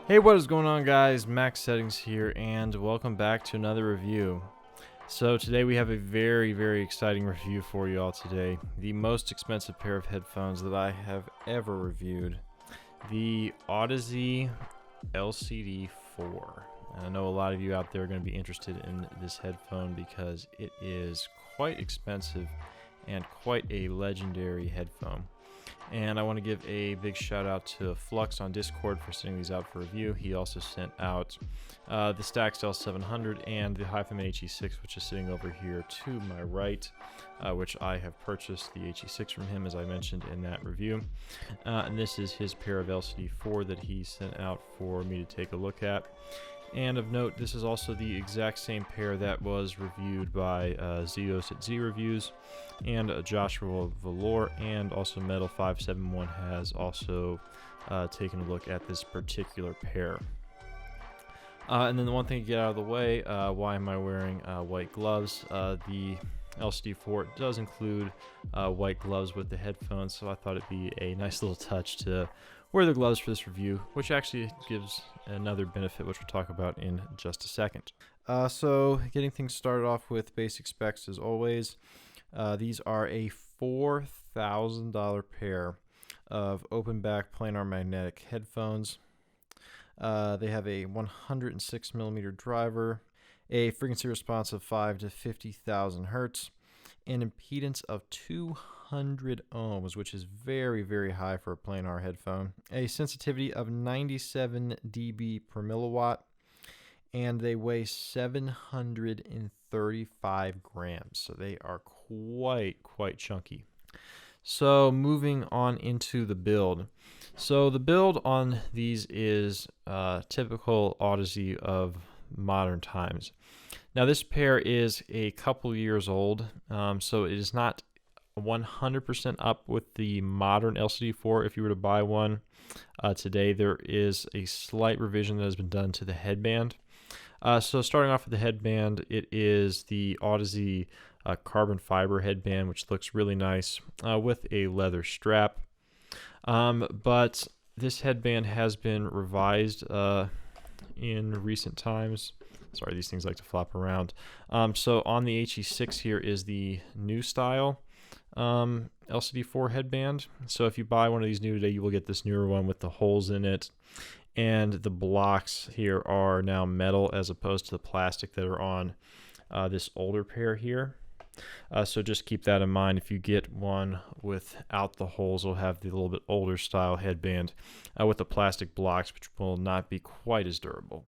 Hey, what is going on, guys? Max Settings here, and welcome back to another review. So today we have a very exciting review for you all today. The most expensive pair of headphones that I have ever reviewed. The Audeze LCD-4. And I know a lot of you out there are going to be interested in this headphone because it is quite expensive and quite a legendary headphone. And I want to give a big shout out to Flux on Discord for sending these out for review. He also sent out the Staxtel 700 and the HiFiMan HE6, which is sitting over here to my right, which I have purchased the HE6 from him, as I mentioned in that review. And this is his pair of LCD-4 that he sent out for me to take a look at. And of note, this is also the exact same pair that was reviewed by Zeos at Z Reviews, and Joshua Valor, and also Metal571 has also taken a look at this particular pair. And then the one thing to get out of the way, why am I wearing white gloves? The LCD-4 does include white gloves with the headphones, so I thought it'd be a nice little touch to wear the gloves for this review, which actually gives another benefit, which we'll talk about in just a second. So getting things started off with basic specs as always. These are a $4,000 pair of open back planar magnetic headphones. They have a 106mm driver, a frequency response of 5 to 50,000 hertz, an impedance of 200 ohms, which is very high for a planar headphone, a sensitivity of 97 dB per milliwatt, and they weigh 735 grams, so they are quite chunky. So moving on into the build. So the build on these is typical Audeze of modern times. Now this pair is a couple years old, so it is not 100% up with the modern LCD-4. If you were to buy one today, there is a slight revision that has been done to the headband. So starting off with the headband, it is the Audeze carbon fiber headband, which looks really nice with a leather strap. But this headband has been revised in recent times. Sorry, these things like to flop around. So on the HE6 here is the new style LCD-4 headband. So if you buy one of these new today, you will get this newer one with the holes in it. And the blocks here are now metal as opposed to the plastic that are on this older pair here. So just keep that in mind. If you get one without the holes, it'll have the little bit older style headband with the plastic blocks, which will not be quite as durable.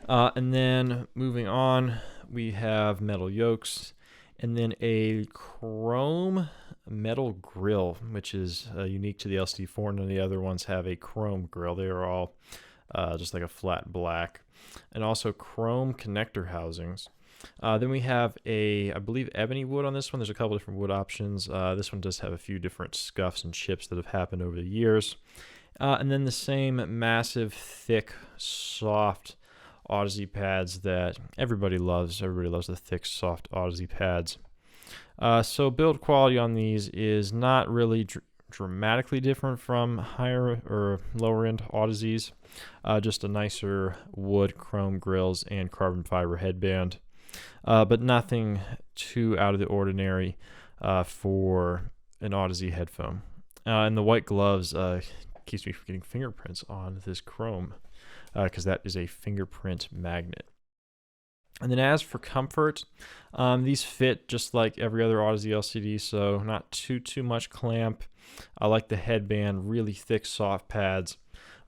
And then moving on, we have metal yokes, and then a chrome metal grill, which is unique to the LCD-4. None of the other ones have a chrome grill. They are all just like a flat black. And also chrome connector housings. Then we have I believe, ebony wood on this one. There's a couple different wood options. This one does have a few different scuffs and chips that have happened over the years. And then the same massive, thick, soft Audeze pads that everybody loves. Everybody loves the thick, soft Audeze pads. So build quality on these is not really dramatically different from higher or lower end Audezes. Just a nicer wood, chrome grills, and carbon fiber headband. But nothing too out of the ordinary for an Audeze headphone. And the white gloves keeps me from getting fingerprints on this chrome, because that is a fingerprint magnet. And then as for comfort, these fit just like every other Audeze LCD, so not too much clamp. I like the headband, really thick, soft pads.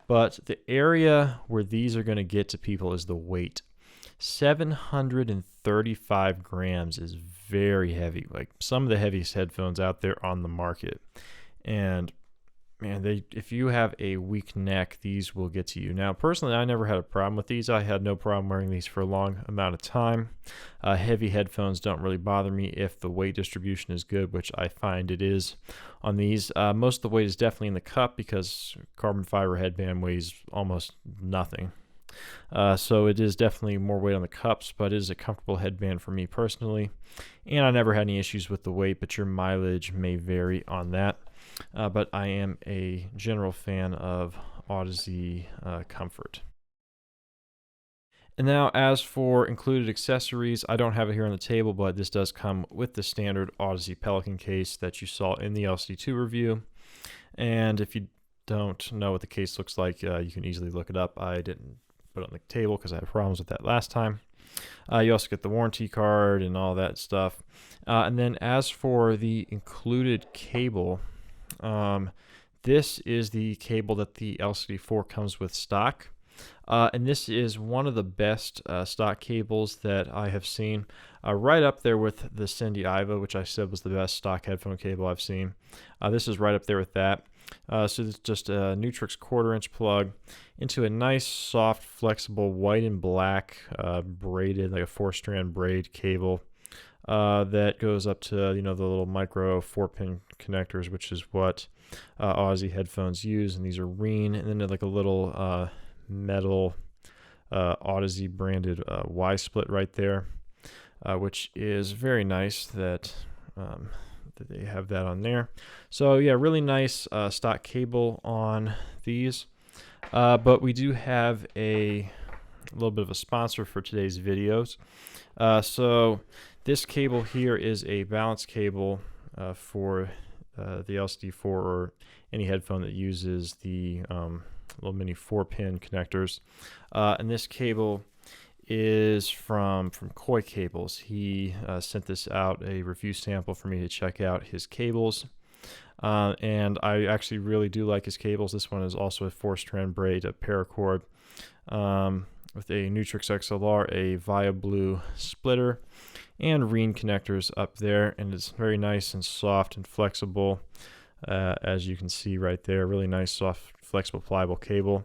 But the area where these are going to get to people is the weight. 735 grams is very heavy, like some of the heaviest headphones out there on the market. And man, if you have a weak neck, these will get to you. Now, personally, I never had a problem with these. I had no problem wearing these for a long amount of time. Heavy headphones don't really bother me if the weight distribution is good, which I find it is on these. Most of the weight is definitely in the cup because carbon fiber headband weighs almost nothing. So it is definitely more weight on the cups, but it is a comfortable headband for me personally. And I never had any issues with the weight, but your mileage may vary on that. but I am a general fan of Audeze comfort. And now, as for included accessories, I don't have it here on the table, but this does come with the standard Audeze Pelican case that you saw in the LCD-2 review. And if you don't know what the case looks like, you can easily look it up. I didn't put it on the table because I had problems with that last time. You also get the warranty card and all that stuff. And then as for the included cable, this is the cable that the LCD-4 comes with stock. And this is one of the best stock cables that I have seen, right up there with the Cindy Iva, which I said was the best stock headphone cable I've seen. This is right up there with that. So it's just a Nutrix 1/4-inch plug into a nice, soft, flexible white and black braided, like a 4-strand braid cable that goes up to the little micro 4-pin connectors, which is what Audeze headphones use. And these are Reen, and then like a little metal Audeze branded Y-split right there, which is very nice that they have that on there. So yeah, really nice stock cable on these. But we do have a little bit of a sponsor for today's videos. So this cable here is a balance cable for the LCD-4 or any headphone that uses the little mini 4-pin connectors. And this cable is from Koy Cables. He sent this out, a review sample for me to check out his cables. And I actually really do like his cables. This one is also a 4-strand braid, a paracord, with a Nutrix XLR, a Via Blue splitter, and Reen connectors up there. And it's very nice and soft and flexible, as you can see right there. Really nice, soft, flexible, pliable cable.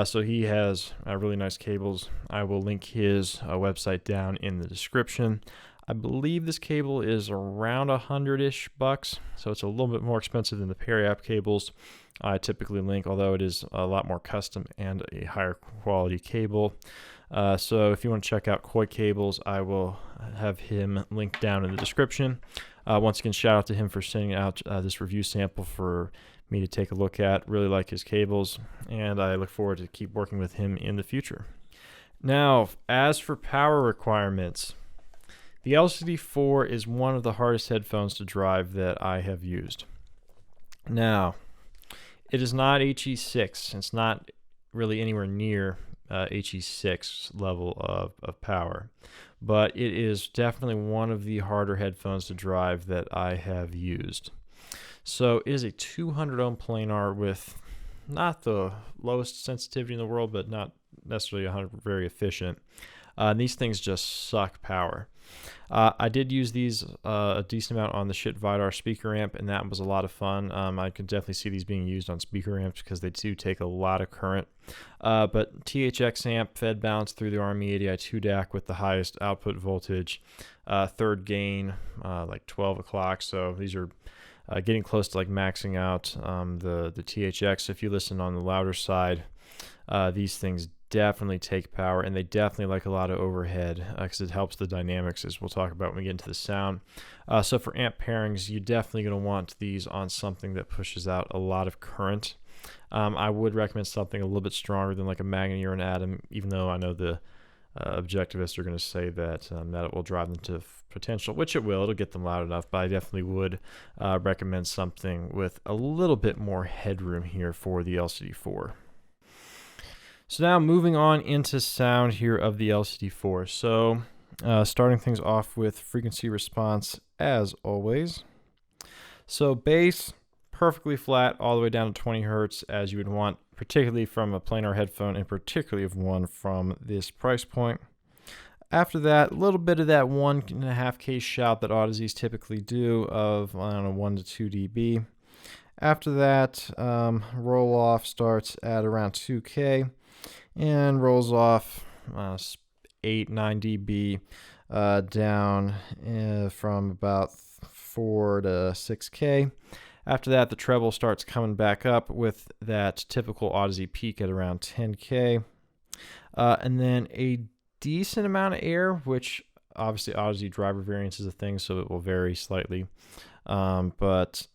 So he has really nice cables. I will link his website down in the description. I believe this cable is around $100-ish, so it's a little bit more expensive than the Peri-app cables I typically link, although it is a lot more custom and a higher quality cable. So if you want to check out Koy Cables, I will have him linked down in the description. Once again, shout out to him for sending out this review sample for me to take a look at. Really like his cables, and I look forward to keep working with him in the future. Now, as for power requirements, the LCD-4 is one of the hardest headphones to drive that I have used. Now, it is not HE6. It's not really anywhere near HE6 level of power, but it is definitely one of the harder headphones to drive that I have used. So it is a 200 ohm planar with not the lowest sensitivity in the world, but not necessarily very efficient. And these things just suck power. I did use these a decent amount on the Shit Vidar speaker amp, and that was a lot of fun. I could definitely see these being used on speaker amps because they do take a lot of current. But THX amp fed balance through the RME-ADI2 DAC with the highest output voltage, third gain, like 12 o'clock. So these are getting close to like maxing out the THX. If you listen on the louder side, these things definitely take power, and they definitely like a lot of overhead because it helps the dynamics, as we'll talk about when we get into the sound. So for amp pairings, you're definitely going to want these on something that pushes out a lot of current. I would recommend something a little bit stronger than like a Magny or an Atom, even though I know the objectivists are going to say that that it will drive them to potential, which it will. It'll get them loud enough, but I definitely would recommend something with a little bit more headroom here for the LCD-4. So now moving on into sound here of the LCD-4. So starting things off with frequency response as always. So bass, perfectly flat all the way down to 20 hertz as you would want, particularly from a planar headphone and particularly of one from this price point. After that, a little bit of that 1.5K shout that Audeze's typically do of, I don't know, 1 to 2 dB. After that, roll off starts at around 2K. And rolls off 8-9 dB down from about 4 to 6K. After that, the treble starts coming back up with that typical Audeze peak at around 10K. And then a decent amount of air, which obviously Audeze driver variance is a thing, so it will vary slightly. But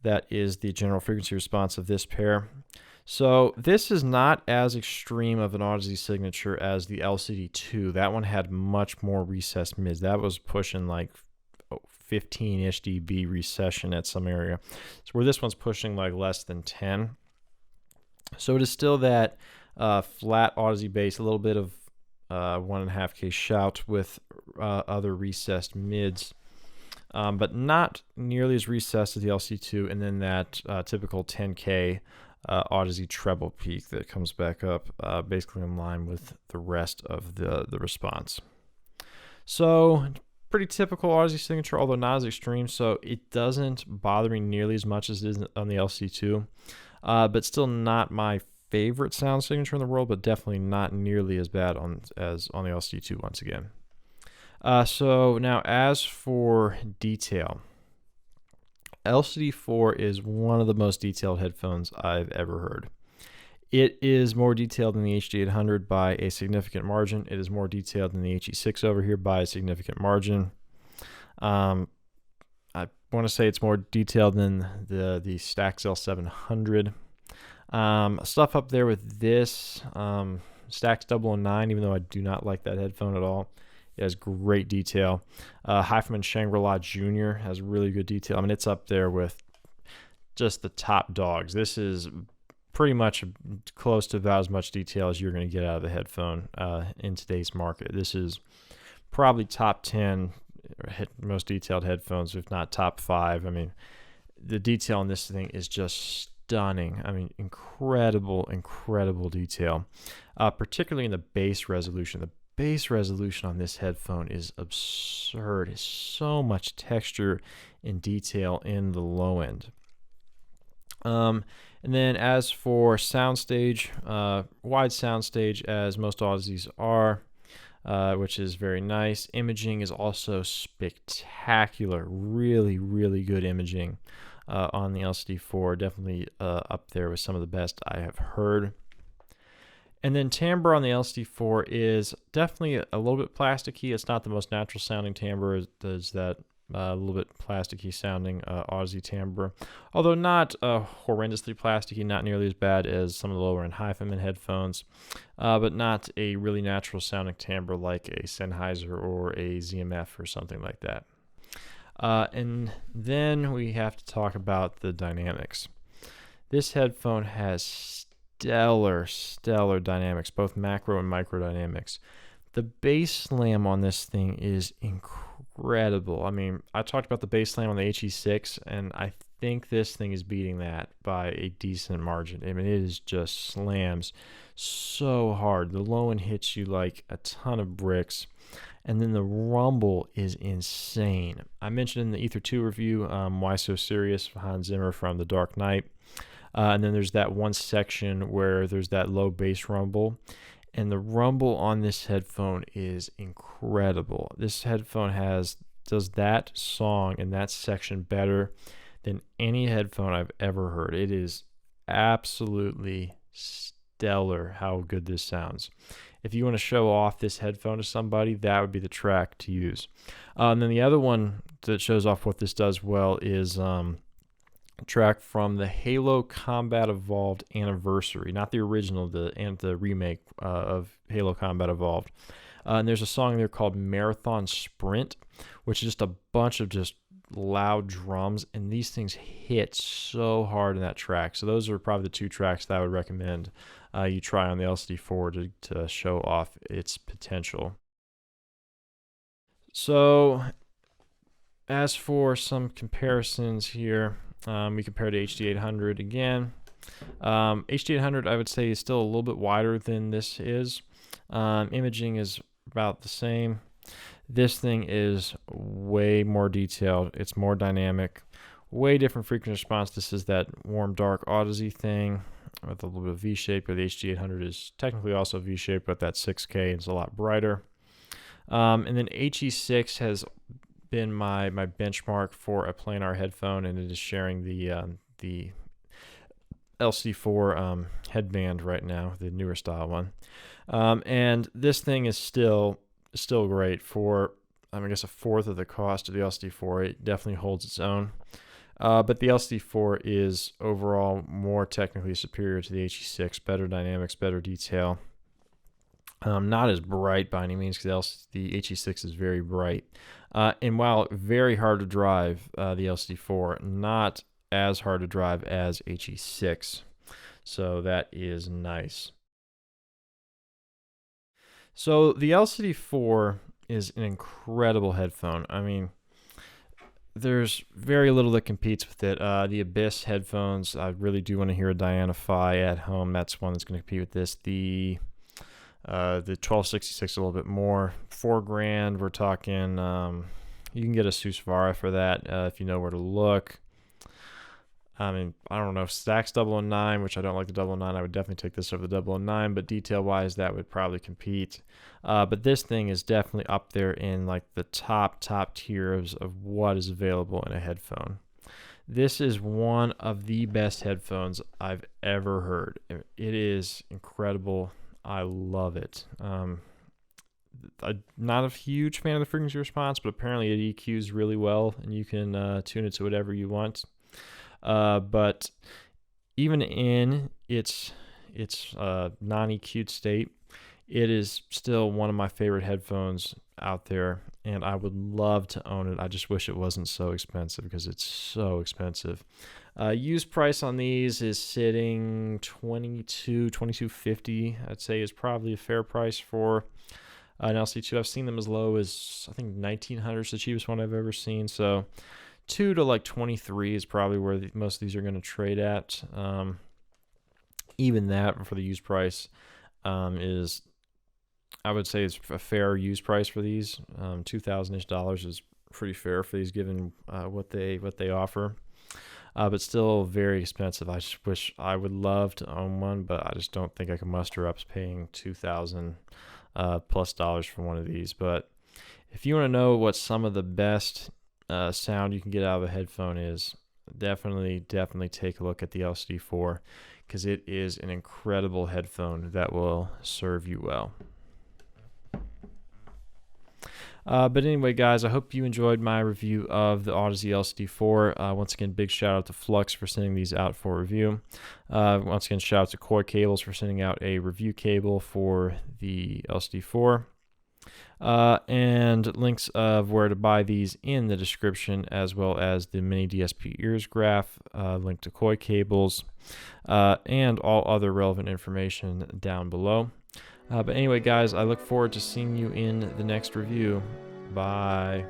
that is the general frequency response of this pair. So this is not as extreme of an Audeze signature as the LCD-2. That one had much more recessed mids. That was pushing like 15-ish dB recession at some area. So where this one's pushing like less than 10. So it is still that flat Audeze bass, a little bit of 1.5K shout with other recessed mids. But not nearly as recessed as the LC2, and then that typical 10K Audeze treble peak that comes back up basically in line with the rest of the response. So pretty typical Audeze signature, although not as extreme, so it doesn't bother me nearly as much as it is on the LC2, but still not my favorite sound signature in the world, but definitely not nearly as bad as on the LC2 once again. So now as for detail, LCD-4 is one of the most detailed headphones I've ever heard. It is more detailed than the HD800 by a significant margin. It is more detailed than the HE6 over here by a significant margin. I want to say it's more detailed than the Stax L700. Stuff up there with this Stax 009, even though I do not like that headphone at all. It has great detail. Hyphen Shangri-La Jr. has really good detail. I mean, it's up there with just the top dogs. This is pretty much close to about as much detail as you're going to get out of the headphone in today's market. This is probably top 10 most detailed headphones, if not top 5. I mean, the detail on this thing is just stunning. I mean, incredible detail, particularly in the bass resolution. The bass resolution on this headphone is absurd. It's so much texture and detail in the low end. And then as for soundstage, wide soundstage as most Audezes are, which is very nice. Imaging is also spectacular. Really good imaging on the LCD-4. Definitely up there with some of the best I have heard. And then timbre on the LCD-4 is definitely a little bit plasticky. It's not the most natural sounding timbre. There's that a little bit plasticky sounding Audeze timbre, although not horrendously plasticky, not nearly as bad as some of the lower end Hyphen headphones, but not a really natural sounding timbre like a Sennheiser or a ZMF or something like that. And then we have to talk about the dynamics. This headphone has stellar dynamics, both macro and micro dynamics. The bass slam on this thing is incredible. I mean, I talked about the bass slam on the HE6, and I think this thing is beating that by a decent margin. I mean, it is just slams so hard. The low end hits you like a ton of bricks, and then the rumble is insane. I mentioned in the Ether 2 review, Why So Serious, Hans Zimmer from The Dark Knight. And then there's that one section where there's that low bass rumble, and the rumble on this headphone is incredible. This headphone does that song and that section better than any headphone I've ever heard. It is absolutely stellar how good this sounds. If you want to show off this headphone to somebody, that would be the track to use. And then the other one that shows off what this does well is track from the Halo Combat Evolved Anniversary, not the original, the remake of Halo Combat Evolved. And there's a song there called Marathon Sprint, which is just a bunch of just loud drums, and these things hit so hard in that track. So those are probably the two tracks that I would recommend you try on the LCD-4 to show off its potential. So as for some comparisons here, we compare to HD800 again. HD800 I would say is still a little bit wider than this is. Imaging is about the same. This thing is way more detailed. It's more dynamic, way different frequency response. This is that warm dark Audeze thing with a little bit of V-shape, where the HD800 is technically also V-shaped, but that 6K is a lot brighter. And then HE6 has been my benchmark for a planar headphone, and it is sharing the LC4 headband right now, the newer style one. And this thing is still great for, I guess, a fourth of the cost of the LCD4. It definitely holds its own. But the LCD-4 is overall more technically superior to the HE6, better dynamics, better detail. Not as bright by any means, because the HE6 is very bright. And while very hard to drive, the LCD-4, not as hard to drive as HE6. So that is nice. So the LCD-4 is an incredible headphone. I mean, there's very little that competes with it. The Abyss headphones, I really do want to hear a Diana-Fi at home. That's one that's going to compete with this. The 1266 a little bit more. $4,000. We're talking. You can get a Susvara for that if you know where to look. I mean, I don't know if Stax 009, which I don't like the 009. I would definitely take this over the 009, but detail-wise, that would probably compete. But this thing is definitely up there in like the top tiers of what is available in a headphone. This is one of the best headphones I've ever heard. It is incredible. I love it. I'm not a huge fan of the frequency response, but apparently it EQs really well, and you can tune it to whatever you want. But even in its non-EQ'd state, it is still one of my favorite headphones out there, and I would love to own it. I just wish it wasn't so expensive, because it's so expensive. Used price on these is sitting $22.50. I'd say is probably a fair price for an LC2. I've seen them as low as, I think, $1,900 is the cheapest one I've ever seen. So $2 to like $23 is probably where most of these are going to trade at. Even that for the used price is, I would say, is a fair used price for these. $2,000-ish is pretty fair for these, given what they offer. But still very expensive. I just wish I would love to own one, but I just don't think I can muster up paying $2,000 plus for one of these. But if you want to know what some of the best sound you can get out of a headphone is, definitely take a look at the LCD-4, because it is an incredible headphone that will serve you well. But anyway, guys, I hope you enjoyed my review of the Audeze LCD-4. Once again, big shout out to Flux for sending these out for review. Once again, shout out to Koy Cables for sending out a review cable for the LCD-4. And links of where to buy these in the description, as well as the MiniDSP EARS graph, link to Koy Cables, and all other relevant information down below. But anyway, guys, I look forward to seeing you in the next review. Bye.